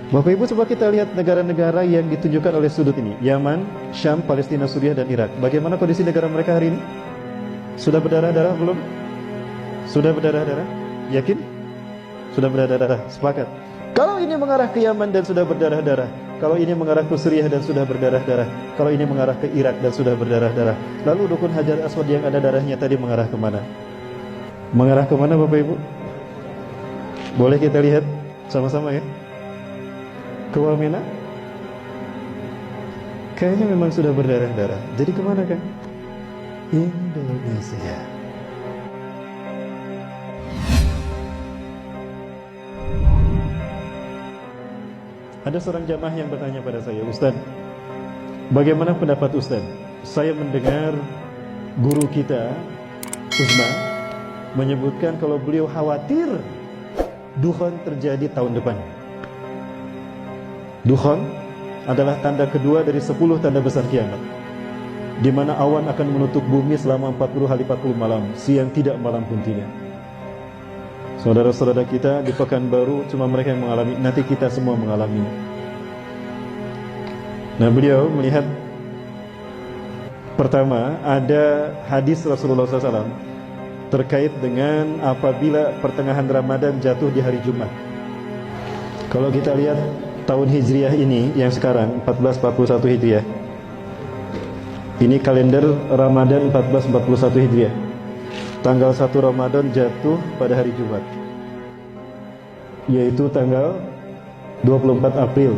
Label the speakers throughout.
Speaker 1: Bapak Ibu, coba kita lihat negara-negara yang ditunjukkan oleh sudut ini. Yaman, Syam, Palestina, Suriah, dan Irak. Bagaimana kondisi negara mereka hari ini? Sudah berdarah-darah belum? Sudah berdarah-darah? Yakin? Sudah berdarah-darah? Sepakat. Kalau ini mengarah ke Yaman dan sudah berdarah-darah, kalau ini mengarah ke Suriah dan sudah berdarah-darah, kalau ini mengarah ke Irak dan sudah berdarah-darah, lalu Rukun Hajar Aswad yang ada darahnya tadi mengarah kemana? Mengarah kemana Bapak Ibu? Boleh kita lihat sama-sama ya? Ke Wamena? Kayaknya memang sudah berdarah-darah. Jadi kemana kan? Indonesia. Ada seorang jamaah yang bertanya pada saya, Ustaz, bagaimana pendapat Ustaz? Saya mendengar guru kita, Uzma, menyebutkan kalau beliau khawatir Dukhon terjadi tahun depan. Dukhon adalah tanda kedua dari 10 tanda besar kiamat, di mana awan akan menutup bumi selama 40 hari 40 malam, siang tidak, malam pun tidak. Saudara-saudara kita di Pekanbaru cuma mereka yang mengalami, nanti kita semua mengalami. Nah, beliau melihat pertama ada hadis Rasulullah SAW terkait dengan apabila pertengahan Ramadan jatuh di hari Jumat. Kalau kita lihat tahun Hijriah ini yang sekarang 1441 Hijriah, ini kalender Ramadan 1441 Hijriah. Tanggal 1 Ramadan jatuh pada hari Jumat, yaitu tanggal 24 April.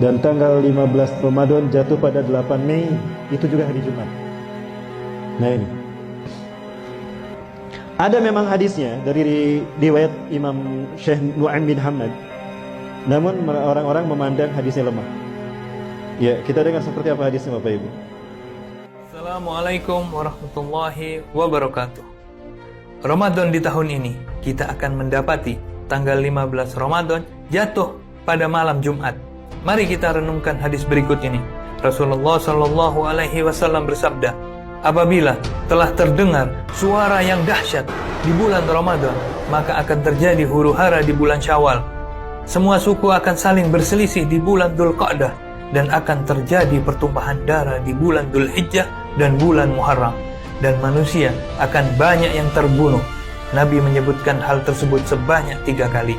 Speaker 1: Dan tanggal 15 Ramadan jatuh pada 8 Mei, itu juga hari Jumat. Nah ini ada memang hadisnya dari riwayat Imam Syekh Nu'aim bin Hamad, namun orang-orang memandang hadisnya lemah. Ya, kita dengar seperti apa hadisnya Bapak Ibu.
Speaker 2: Assalamualaikum warahmatullahi wabarakatuh. Ramadan di tahun ini kita akan mendapati tanggal 15 Ramadan jatuh pada malam Jumat. Mari kita renungkan hadis berikut ini. Rasulullah Shallallahu Alaihi Wasallam bersabda, apabila telah terdengar suara yang dahsyat di bulan Ramadan, maka akan terjadi huru-hara di bulan Syawal. Semua suku akan saling berselisih di bulan Dzulqa'dah, dan akan terjadi pertumpahan darah di bulan Dzulhijjah dan bulan Muharram, dan manusia akan banyak yang terbunuh. Nabi menyebutkan hal tersebut sebanyak 3 kali.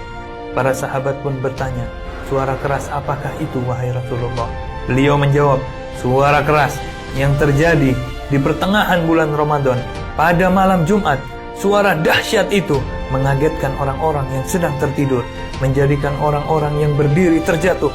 Speaker 2: Para sahabat pun bertanya, suara keras apakah itu wahai Rasulullah? Beliau menjawab, suara keras yang terjadi di pertengahan bulan Ramadan pada malam Jumat. Suara dahsyat itu mengagetkan orang-orang yang sedang tertidur, menjadikan orang-orang yang berdiri terjatuh.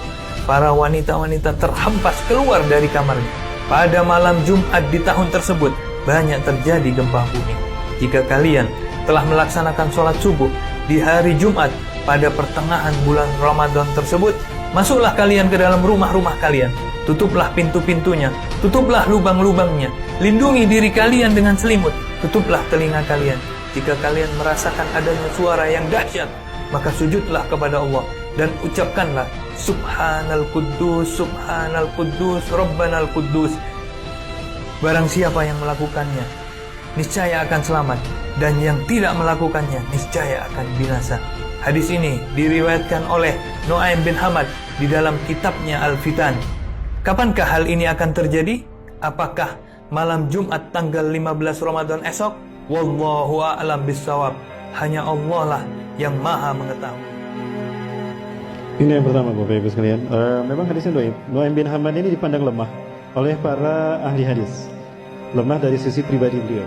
Speaker 2: Para wanita-wanita terhempas keluar dari kamarnya. Pada malam Jumat di tahun tersebut banyak terjadi gempa bumi. Jika kalian telah melaksanakan sholat subuh di hari Jumat pada pertengahan bulan Ramadan tersebut, masuklah kalian ke dalam rumah-rumah kalian, tutuplah pintu-pintunya, tutuplah lubang-lubangnya, lindungi diri kalian dengan selimut, tutuplah telinga kalian. Jika kalian merasakan adanya suara yang dahsyat, maka sujudlah kepada Allah dan ucapkanlah Subhanal Quddus, Subhanal Quddus, Rabbanal Quddus. Barang siapa yang melakukannya, niscaya akan selamat, dan yang tidak melakukannya niscaya akan binasa. Hadis ini diriwayatkan oleh Nu'aim bin Hamad di dalam kitabnya Al-Fitan. Kapankah hal ini akan terjadi? Apakah malam Jumat tanggal 15 Ramadan esok? Wallahu a'lam bissawab. Hanya Allah lah yang maha mengetahui.
Speaker 1: Ini yang pertama Bapak Ibu sekalian. Memang hadisnya Nu'aim bin Hamad ini dipandang lemah oleh para ahli hadis. Lemah dari sisi pribadi beliau.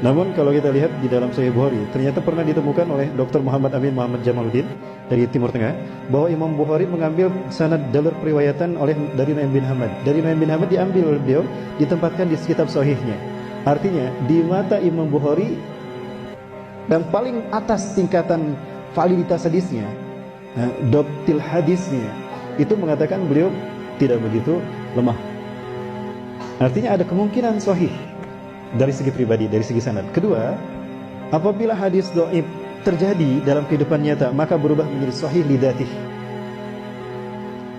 Speaker 1: Namun kalau kita lihat di dalam Sahih Bukhari, ternyata pernah ditemukan oleh Dr. Muhammad Amin Muhammad Jamaluddin dari Timur Tengah, bahwa Imam Bukhari mengambil sanad jalur periwayatan dari Nu'aim bin Hamad. Dari Nu'aim bin Hamad diambil oleh beliau, ditempatkan di kitab Sahihnya. Artinya di mata Imam Bukhari dan paling atas tingkatan validitas hadisnya, doptil hadisnya, itu mengatakan beliau tidak begitu lemah. Artinya ada kemungkinan sahih dari segi pribadi, dari segi sanad. Kedua, apabila hadis dhaif terjadi dalam kehidupan nyata, maka berubah menjadi sahih lidatih.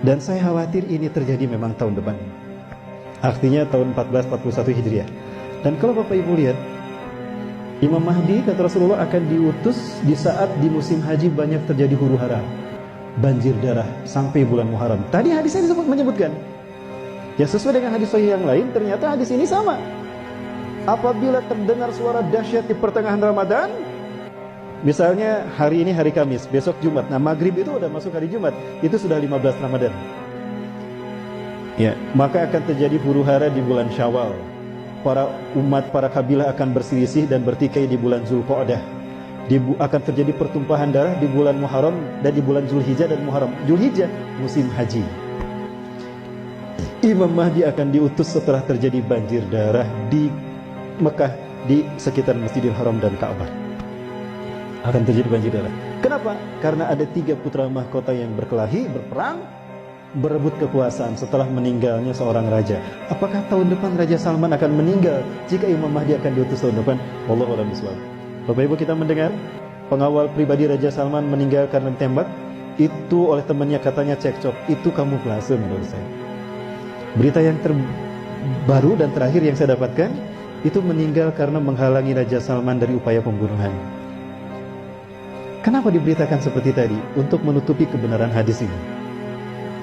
Speaker 1: Dan saya khawatir ini terjadi memang tahun depan. Artinya tahun 1441 Hijriah. Dan kalau Bapak Ibu lihat, Imam Mahdi kata Rasulullah akan diutus di saat di musim haji banyak terjadi huru-hara. banjir darah sampai bulan Muharram. Tadi hadisnya menyebutkan. Ya sesuai dengan hadis sahih yang lain, ternyata hadis ini sama. Apabila terdengar suara dahsyat di pertengahan Ramadan, misalnya hari ini hari Kamis, besok Jumat. Nah, maghrib itu udah masuk hari Jumat, itu sudah 15 Ramadan. Ya, maka akan terjadi huru-hara di bulan Syawal. Para umat, para kabilah akan berselisih dan bertikai di bulan Zulqa'dah. Akan terjadi pertumpahan darah di bulan Muharram dan di bulan Zulhijjah dan Muharram. Zulhijjah musim haji. Imam Mahdi akan diutus setelah terjadi banjir darah di Mekah, di sekitar Masjidil Haram dan Ka'bah. Akan terjadi banjir darah. Kenapa? Karena ada 3 putra mahkota yang berkelahi, berperang, berebut kekuasaan setelah meninggalnya seorang raja. Apakah tahun depan Raja Salman akan meninggal jika Imam Mahdi akan diutus tahun depan? Wallahu a'lam bishawab. Bapak Ibu, kita mendengar pengawal pribadi Raja Salman meninggal karena ditembak. Itu oleh temannya, katanya cekcok. Itu kamuflase menurut saya. Berita yang terbaru dan terakhir yang saya dapatkan, itu meninggal karena menghalangi Raja Salman dari upaya pembunuhan. Kenapa diberitakan seperti tadi? Untuk menutupi kebenaran hadis ini.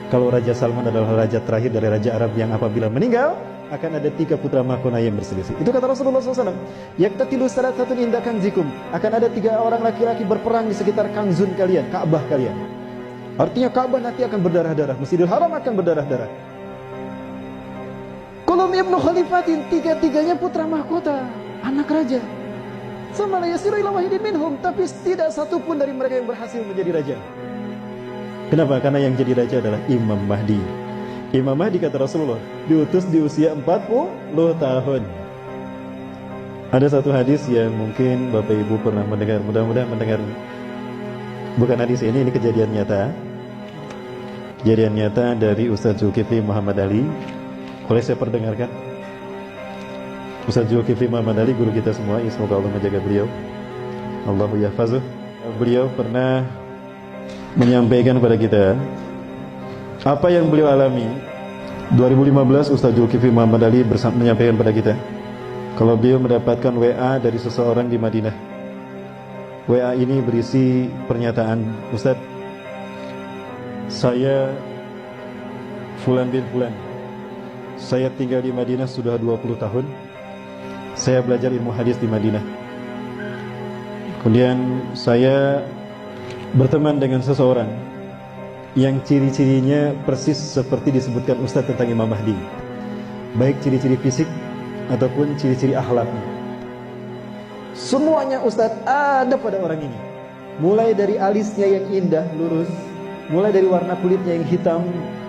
Speaker 1: Kalau Raja Salman adalah raja terakhir dari raja Arab yang apabila meninggal akan ada 3 putra mahkota yang berselisih. Itu kata Rasulullah SAW. Yaktatilu salasatun inda kanzikum. Akan ada 3 orang laki-laki berperang di sekitar kanzun kalian, Ka'bah kalian. Artinya Ka'bah nanti akan berdarah-darah, Masjidil Haram akan berdarah-darah. Kulum ibnu khalifatin, 3-3-nya putra mahkota, anak raja. Sama la yasiru ila wahidin minhum, tapi tidak satu pun dari mereka yang berhasil menjadi raja. Kenapa? Karena yang jadi raja adalah Imam Mahdi. Imam Mahdi, kata Rasulullah, diutus di usia 40 tahun. Ada satu hadis yang mungkin Bapak Ibu pernah mendengar, mudah-mudahan mendengar. Bukan hadis ini kejadian nyata. Kejadian nyata dari Ustaz Zulkifli Muhammad Ali. Boleh saya perdengarkan? Ustaz Zulkifli Muhammad Ali, guru kita semua, semoga Allah menjaga beliau. Allahu yahfazuh. Beliau pernah menyampaikan kepada kita apa yang beliau alami. 2015 Ustaz Zulkifli Muhammad Ali menyampaikan kepada kita kalau beliau mendapatkan WA dari seseorang di Madinah. WA ini berisi pernyataan, Ustaz, saya Fulan bin Fulan, saya tinggal di Madinah sudah 20 tahun. Saya belajar ilmu hadis di Madinah. Kemudian saya berteman dengan seseorang yang ciri-cirinya persis seperti disebutkan Ustaz tentang Imam Mahdi, baik ciri-ciri fisik ataupun ciri-ciri akhlaknya. Semuanya Ustaz ada pada orang ini. Mulai dari alisnya yang indah, lurus, mulai dari warna kulitnya yang hitam,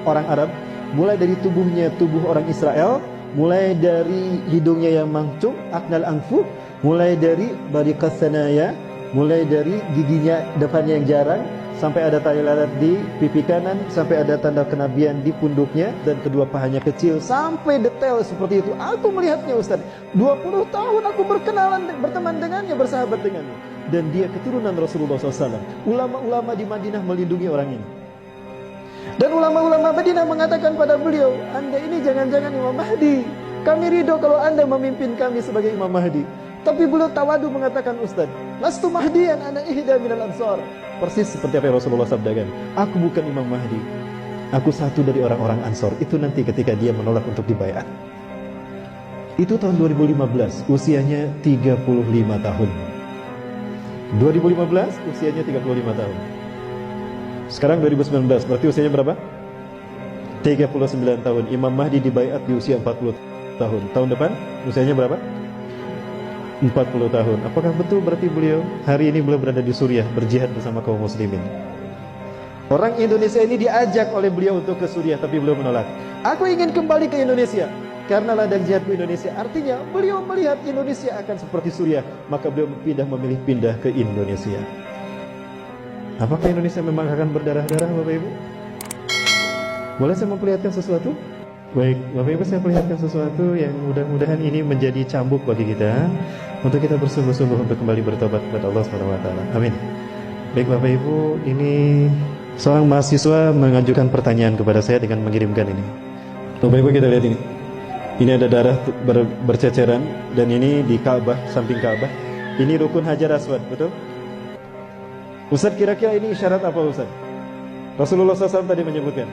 Speaker 1: orang Arab, mulai dari tubuhnya tubuh orang Israel, mulai dari hidungnya yang mancung, aknal anfu, mulai dari bariqas sanaya, mulai dari giginya depannya yang jarang, sampai ada tali lalat di pipi kanan, sampai ada tanda kenabian di punduknya, dan kedua pahanya kecil, sampai detail seperti itu. Aku melihatnya Ustaz, 20 tahun aku berkenalan, berteman dengannya, bersahabat dengannya, dan dia keturunan Rasulullah SAW. Ulama-ulama di Madinah melindungi orang ini. Dan ulama-ulama Madinah mengatakan pada beliau, Anda ini jangan-jangan Imam Mahdi. Kami ridho kalau Anda memimpin kami sebagai Imam Mahdi. Tapi beliau tawadu mengatakan, Ustaz, lastu mahdiyan ana ihda minal ansar. Persis seperti apa yang Rasulullah sabdakan. Aku bukan Imam Mahdi. Aku satu dari orang-orang Ansor. Itu nanti ketika dia menolak untuk dibaiat. Itu tahun 2015, usianya 35 tahun. 2015, usianya 35 tahun. Sekarang 2019, berarti usianya berapa? 39 tahun. Imam Mahdi dibaiat di usia 40 tahun. Tahun depan usianya berapa? 40 tahun. Apakah betul berarti beliau hari ini beliau berada di Suriah berjihad bersama kaum muslimin? Orang Indonesia ini diajak oleh beliau untuk ke Suriah, tapi beliau menolak. Aku ingin kembali ke Indonesia karena ladang jihadku Indonesia. Artinya beliau melihat Indonesia akan seperti Suriah, maka beliau memilih pindah ke Indonesia. Apakah Indonesia memang akan berdarah-darah, Bapak Ibu? Boleh saya memperlihatkan sesuatu? Baik, Bapak Ibu, saya perlihatkan sesuatu yang mudah-mudahan ini menjadi cambuk bagi kita untuk kita bersungguh-sungguh untuk kembali bertobat kepada Allah SWT. Amin. Baik Bapak Ibu, ini seorang mahasiswa mengajukan pertanyaan kepada saya dengan mengirimkan ini. Bapak Ibu, kita lihat ini. Ini ada darah berceceran, dan ini di Ka'bah, samping Ka'bah. Ini rukun Hajar Aswad, betul? Ustaz, kira-kira ini isyarat apa Ustaz? Rasulullah SAW tadi menyebutkan,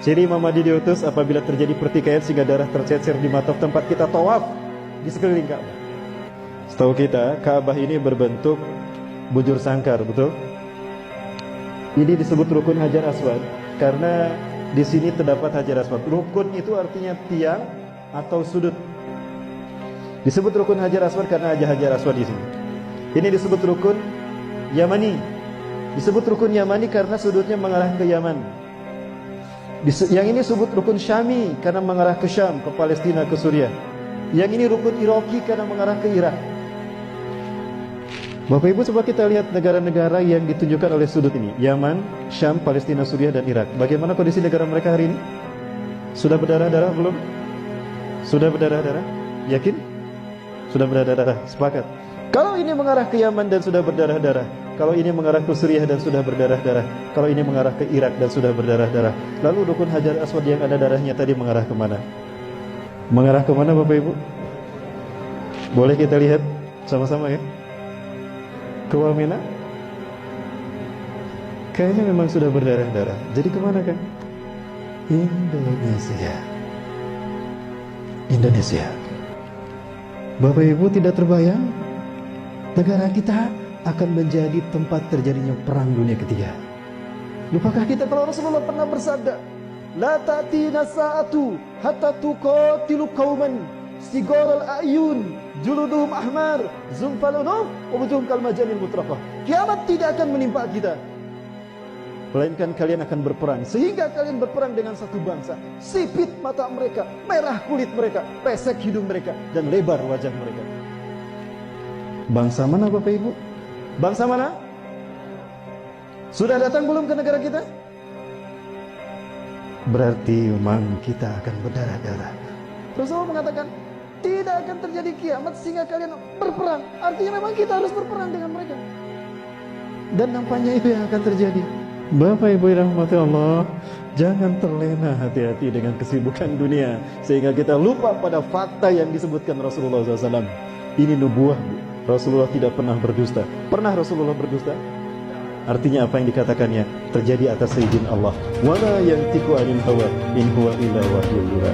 Speaker 1: ciri Imam Mahdi diutus apabila terjadi pertikaian sehingga darah tercecer di mata tempat kita tawaf di sekeliling Ka'bah. Setahu kita, Ka'bah ini berbentuk bujur sangkar, betul? Ini disebut rukun Hajar Aswad karena di sini terdapat Hajar Aswad. Rukun itu artinya tiang atau sudut. Disebut rukun Hajar Aswad karena ada Hajar Aswad di sini. Ini disebut rukun Yamani. Disebut rukun Yamani karena sudutnya mengarah ke Yaman. Yang ini disebut rukun Syami karena mengarah ke Syam, ke Palestina, ke Suriah. Yang ini rukun Iraki karena mengarah ke Irak. Bapak Ibu, coba kita lihat negara-negara yang ditunjukkan oleh sudut ini. Yaman, Syam, Palestina, Suriah, dan Irak. Bagaimana kondisi negara mereka hari ini? Sudah berdarah-darah belum? Sudah berdarah-darah? Yakin? Sudah berdarah-darah? Sepakat. Kalau ini mengarah ke Yaman dan sudah berdarah-darah, kalau ini mengarah ke Suriah dan sudah berdarah-darah, kalau ini mengarah ke Irak dan sudah berdarah-darah, lalu rukun Hajar Aswad yang ada darahnya tadi mengarah kemana? Mengarah kemana Bapak Ibu? Boleh kita lihat sama-sama ya? Ke Wamena? Kayaknya memang sudah berdarah-darah. Jadi kemana kan? Indonesia. Indonesia. Bapak Ibu, tidak terbayang negara kita akan menjadi tempat terjadinya perang dunia ketiga. Lupakah kita kalau Rasulullah pernah bersabda, la ta'tina sa'atu hatta tuqatilu qauman sigaral a'yun juluduhum ahmar zumfal unuf wujuhum kal majanil mutrafah. Kiamat tidak akan menimpa kita, melainkan kalian akan berperang sehingga kalian berperang dengan satu bangsa. Sipit mata mereka, merah kulit mereka, pesek hidung mereka, dan lebar wajah mereka. Bangsa mana Bapak Ibu? Bangsa mana? Sudah datang belum ke negara kita? Berarti memang kita akan berdarah-darah. Rasulullah mengatakan tidak akan terjadi kiamat sehingga kalian berperang. Artinya memang kita harus berperang dengan mereka. Dan nampaknya itu yang akan terjadi. Bapak Ibu yang dirahmati Allah, jangan terlena hati-hati dengan kesibukan dunia sehingga kita lupa pada fakta yang disebutkan Rasulullah SAW. Ini nubuah. Rasulullah tidak pernah berdusta. Pernah Rasulullah berdusta? Artinya apa yang dikatakannya terjadi atas izin Allah. Wala yantiqu anil hawa in huwa illa wahyun yuha.